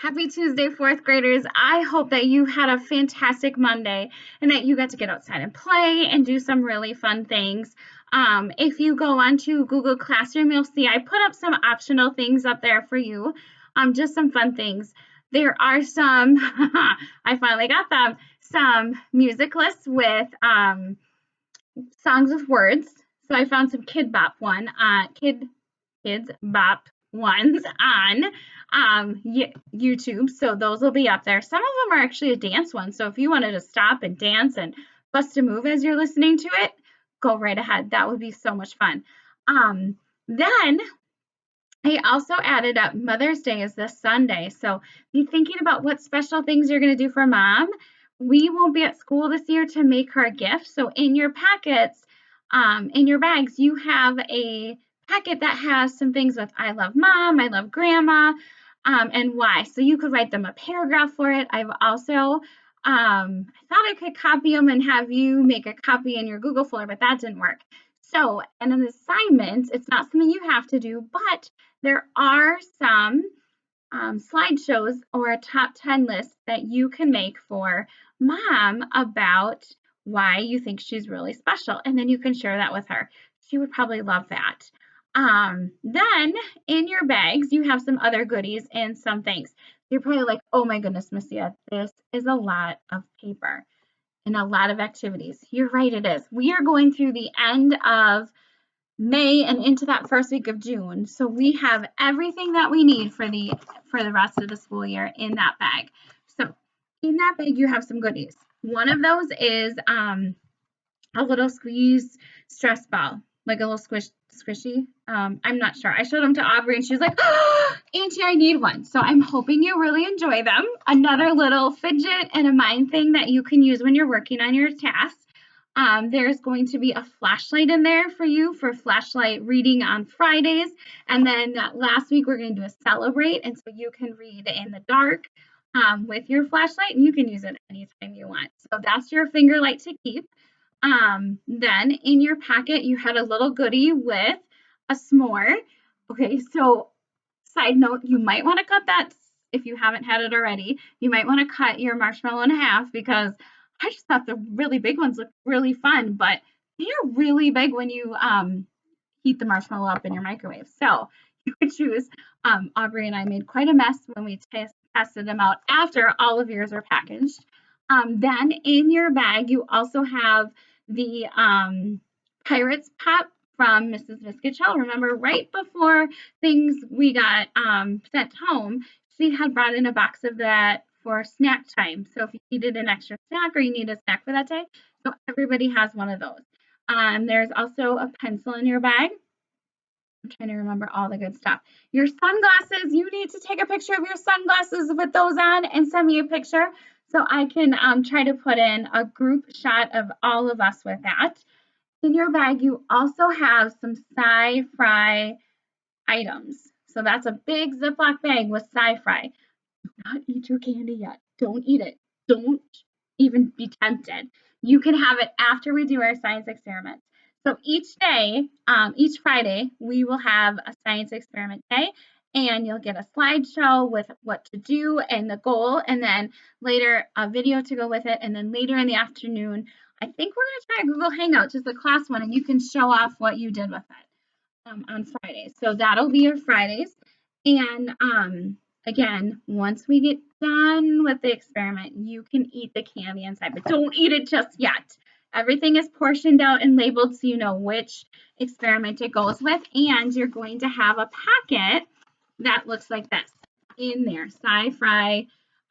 Happy Tuesday, fourth graders. I hope that you had a fantastic Monday and that you got to get outside and play and do some really fun things. If you go onto Google Classroom, you'll see I put up some optional things up there for you, just some fun things. There are some, I finally got them, some music lists with songs with words. So I found some Kid Bop Kids Bop ones on YouTube. So those will be up there. Some of them are actually a dance one. So if you wanted to stop and dance and bust a move as you're listening to it, go right ahead. That would be so much fun. Then I also added up Mother's Day is this Sunday. So be thinking about what special things you're going to do for mom. We won't be at school this year to make her a gift. So in your packets, in your bags, you have a packet that has some things with I love mom, I love grandma, and why. So you could write them a paragraph for it. I've also, I thought I could copy them and have you make a copy in your Google folder, but that didn't work. So, and an assignment, it's not something you have to do, but there are some slideshows or a top 10 list that you can make for mom about why you think she's really special. And then you can share that with her. She would probably love that. Then in your bags, you have some other goodies and some things. You're probably like, oh my goodness, Missia, this is a lot of paper and a lot of activities. You're right, it is. We are going through the end of May and into that first week of June. So we have everything that we need for the rest of the school year in that bag. So in that bag, you have some goodies. One of those is a little squeeze stress ball, like a little squishy. I'm not sure. I showed them to Aubrey and she was like, oh, Auntie, I need one. So I'm hoping you really enjoy them. Another little fidget and a mind thing that you can use when you're working on your tasks. There's going to be a flashlight in there for you for flashlight reading on Fridays. And then last week, we're going to do a celebrate. And so you can read in the dark with your flashlight and you can use it anytime you want. So that's your finger light to keep. Then in your packet, you had a little goodie with a s'more. Okay, so side note, you might want to cut that if you haven't had it already. You might want to cut your marshmallow in half because I just thought the really big ones looked really fun, but they're really big when you heat the marshmallow up in your microwave. So you could choose. Aubrey and I made quite a mess when we tested them out after all of yours are packaged. Then in your bag, you also have the Pirates Pop from Mrs. Viscachel. Remember, right before we got sent home, she had brought in a box of that for snack time. So if you needed an extra snack or you need a snack for that day, so everybody has one of those. There's also a pencil in your bag. I'm trying to remember all the good stuff. Your sunglasses, you need to take a picture of your sunglasses with those on and send me a picture so I can try to put in a group shot of all of us with that. In your bag, you also have some Sci-Fry items. So that's a big Ziploc bag with Sci-Fry. Do not eat your candy yet. Don't eat it. Don't even be tempted. You can have it after we do our science experiment. So each day, each Friday, we will have a science experiment day and you'll get a slideshow with what to do and the goal, and then later a video to go with it. And then later in the afternoon, I think we're going to try a Google Hangout, just a class one, and you can show off what you did with it on Fridays. So that'll be your Fridays. And again, once we get done with the experiment, you can eat the candy inside, but don't eat it just yet. Everything is portioned out and labeled so you know which experiment it goes with, and you're going to have a packet that looks like this in there, Sci-Fry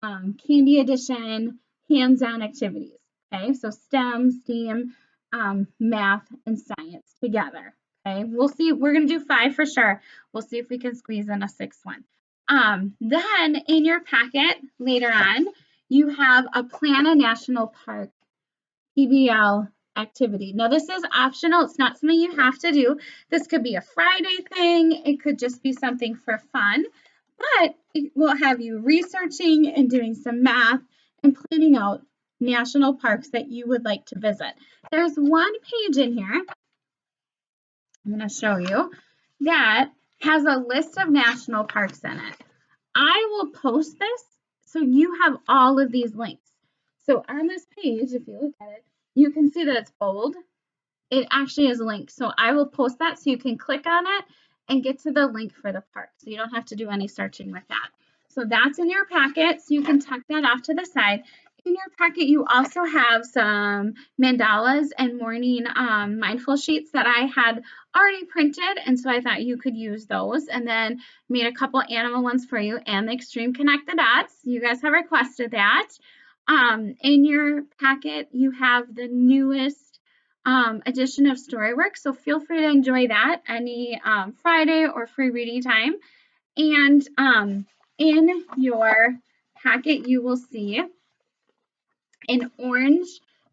Candy Edition, hands-on activities. Okay, so STEM, STEAM, math, and science together. Okay, we'll see. We're going to do 5 for sure. We'll see if we can squeeze in a 6th one. Then in your packet later on, you have a Plan a National Park PBL activity. Now this is optional. It's not something you have to do. This could be a Friday thing. It could just be something for fun, but it will have you researching and doing some math and planning out national parks that you would like to visit. There's one page in here I'm going to show you that has a list of national parks in it. I will post this so you have all of these links. So on this page, if you look at it, you can see that it's bold. It actually is a link. So I will post that so you can click on it and get to the link for the park. So you don't have to do any searching with that. So that's in your packet. So you can tuck that off to the side. In your packet, you also have some mandalas and morning mindful sheets that I had already printed. And so I thought you could use those, and then made a couple animal ones for you and the Extreme Connect the Dots. You guys have requested that. In your packet, you have the newest edition of Storyworks. So feel free to enjoy that any Friday or free reading time. And in your packet, you will see an orange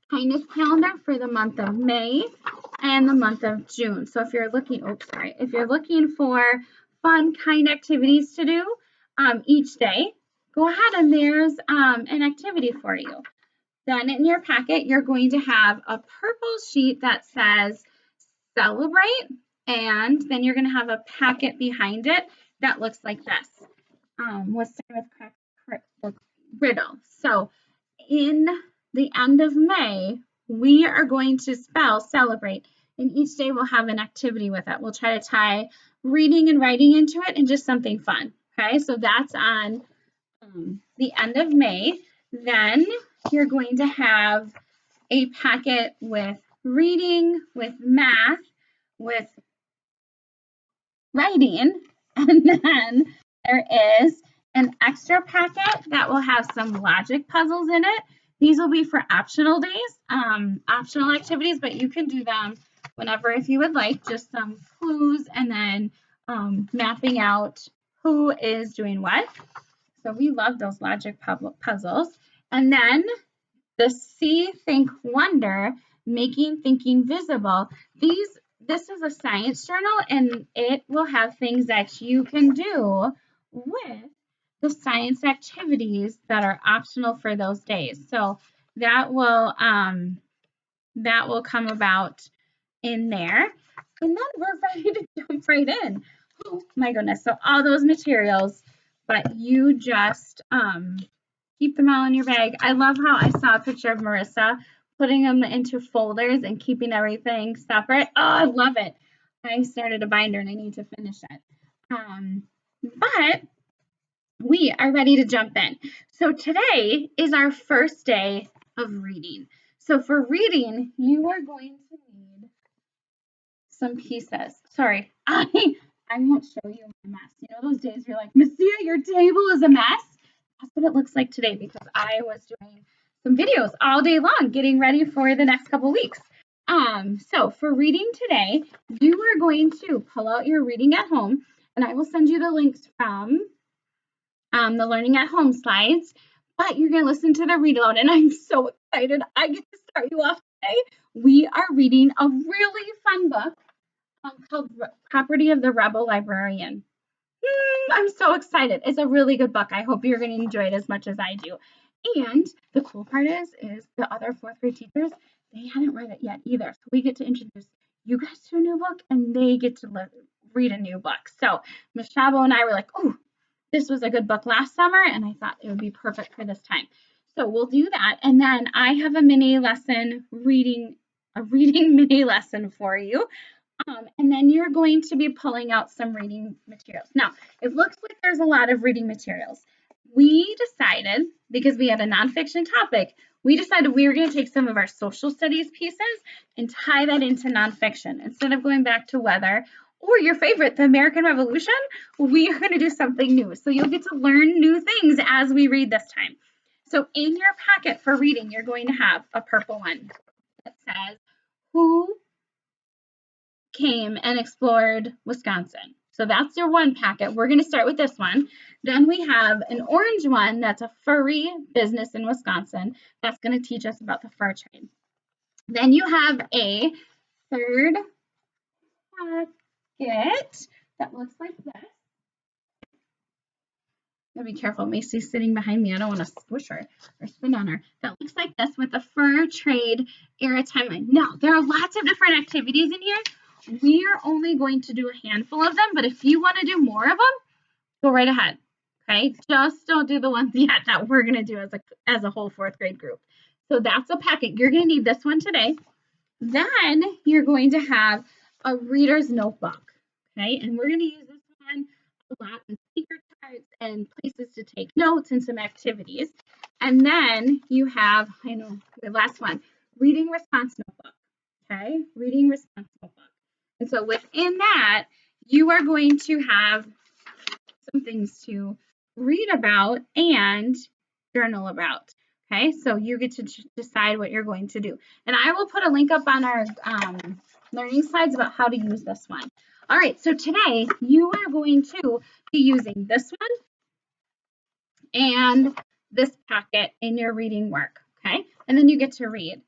kindness calendar for the month of May and the month of June. So if you're looking, if you're looking for fun, kind activities to do each day, go ahead and there's an activity for you. Then in your packet, you're going to have a purple sheet that says celebrate, and then you're going to have a packet behind it that looks like this. Let's start with riddle. So in the end of May, we are going to spell celebrate, and each day we'll have an activity with it. We'll try to tie reading and writing into it and just something fun. Okay, so that's on the end of May. Then you're going to have a packet with reading, with math, with writing, and then there is an extra packet that will have some logic puzzles in it. These will be for optional days, optional activities, but you can do them whenever if you would like, just some clues and then mapping out who is doing what. So we love those logic puzzles. And then the See, Think, Wonder, Making Thinking Visible. This is a science journal, and it will have things that you can do with the science activities that are optional for those days. So that will come about in there. And then we're ready to jump right in. Oh my goodness. So all those materials, but you just keep them all in your bag. I love how I saw a picture of Marissa putting them into folders and keeping everything separate. Oh, I love it. I started a binder and I need to finish it. But we are ready to jump in. So today is our first day of reading. So for reading, you are going to need some pieces. Sorry, I won't show you my mess. You know those days you're like, Messia, your table is a mess? That's what it looks like today because I was doing some videos all day long getting ready for the next couple weeks. So for reading today, you are going to pull out your reading at home, and I will send you the links from the learning at home slides, but you're going to listen to the read aloud, and I'm so excited. I get to start you off today. We are reading a really fun book called Property of the Rebel Librarian. I'm so excited. It's a really good book. I hope you're going to enjoy it as much as I do. And the cool part is the other fourth grade teachers, they hadn't read it yet either. So we get to introduce you guys to a new book, and they get to read a new book. So Ms. Shabo and I were like, oh, this was a good book last summer, and I thought it would be perfect for this time. So we'll do that. And then I have a mini lesson reading mini lesson for you. And then you're going to be pulling out some reading materials. Now, it looks like there's a lot of reading materials. We decided, because we had a nonfiction topic, we decided we were going to take some of our social studies pieces and tie that into nonfiction. Instead of going back to weather or your favorite, the American Revolution, we are going to do something new. So you'll get to learn new things as we read this time. So in your packet for reading, you're going to have a purple one that says, who came and explored Wisconsin. So that's your one packet. We're going to start with this one. Then we have an orange one that's a furry business in Wisconsin. That's going to teach us about the fur trade. Then you have a third packet that looks like this. Gotta be careful. Macy's sitting behind me. I don't want to squish her or spin on her. That looks like this with the fur trade era timeline. Now, there are lots of different activities in here. We are only going to do a handful of them, but if you want to do more of them, go right ahead. Okay, just don't do the ones yet that we're going to do as a whole fourth grade group. So that's a packet. You're going to need this one today. Then you're going to have a reader's notebook. Okay, and we're going to use this one a lot in speaker cards and places to take notes and some activities. And then you have, I know, the last one, reading response notebook. Okay, reading response notebook. And so within that, you are going to have some things to read about and journal about. Okay, so you get to decide what you're going to do. And I will put a link up on our learning slides about how to use this one. All right, so today you are going to be using this one and this packet in your reading work. Okay, and then you get to read.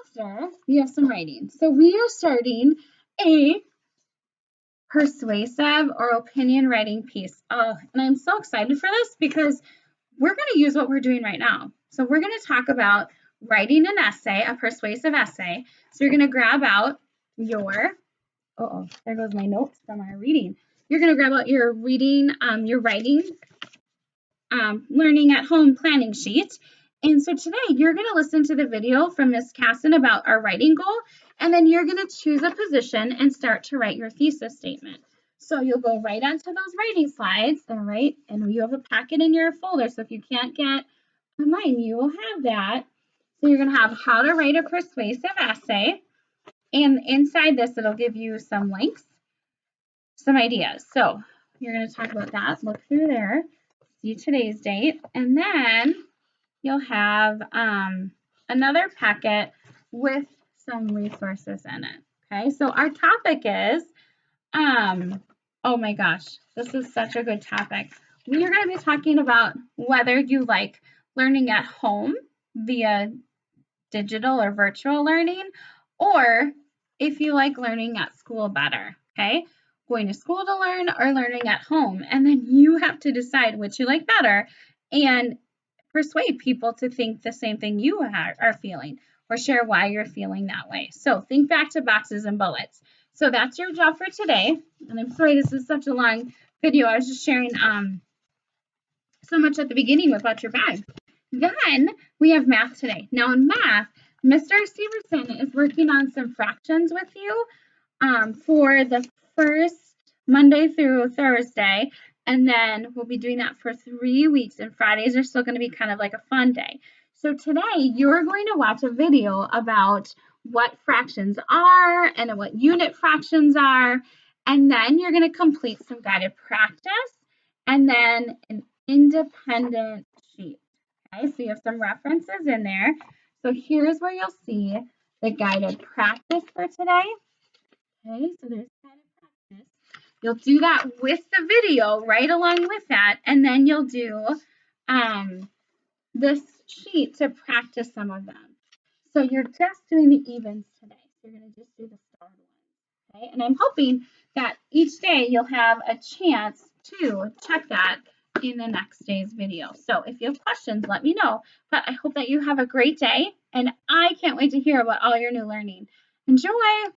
After, you have some writing. So we are starting a persuasive or opinion writing piece. And I'm so excited for this because we're going to use what we're doing right now. So we're going to talk about writing an essay, a persuasive essay. So you're going to grab out your, there goes my notes from our reading. You're going to grab out your reading, your writing, learning at home planning sheet. And so today you're going to listen to the video from Ms. Casson about our writing goal, and then you're going to choose a position and start to write your thesis statement. So you'll go right onto those writing slides, all right, and you have a packet in your folder. So if you can't get online, you will have that. So you're going to have how to write a persuasive essay, and inside this, it'll give you some links, some ideas. So you're going to talk about that, look through there, see today's date, and then you'll have another packet with some resources in it. Okay, so our topic is, oh my gosh, this is such a good topic. We are going to be talking about whether you like learning at home via digital or virtual learning, or if you like learning at school better. Okay, going to school to learn or learning at home, and then you have to decide which you like better and persuade people to think the same thing you are feeling, or share why you're feeling that way. So think back to boxes and bullets. So that's your job for today. And I'm sorry this is such a long video. I was just sharing so much at the beginning about your bag. Then we have math today. Now in math, Mr. Severson is working on some fractions with you for the first Monday through Thursday. And then we'll be doing that for 3 weeks, and Fridays are still going to be kind of like a fun day. So today you're going to watch a video about what fractions are and what unit fractions are. And then you're going to complete some guided practice and then an independent sheet. Okay, so you have some references in there. So here's where you'll see the guided practice for today. Okay, so there's guided practice. You'll do that with the video right along with that, and then you'll do this sheet to practice some of them. So you're just doing the evens today. So you're going to just do the starred ones. Okay, and I'm hoping that each day you'll have a chance to check that in the next day's video. So if you have questions, let me know. But I hope that you have a great day, and I can't wait to hear about all your new learning. Enjoy!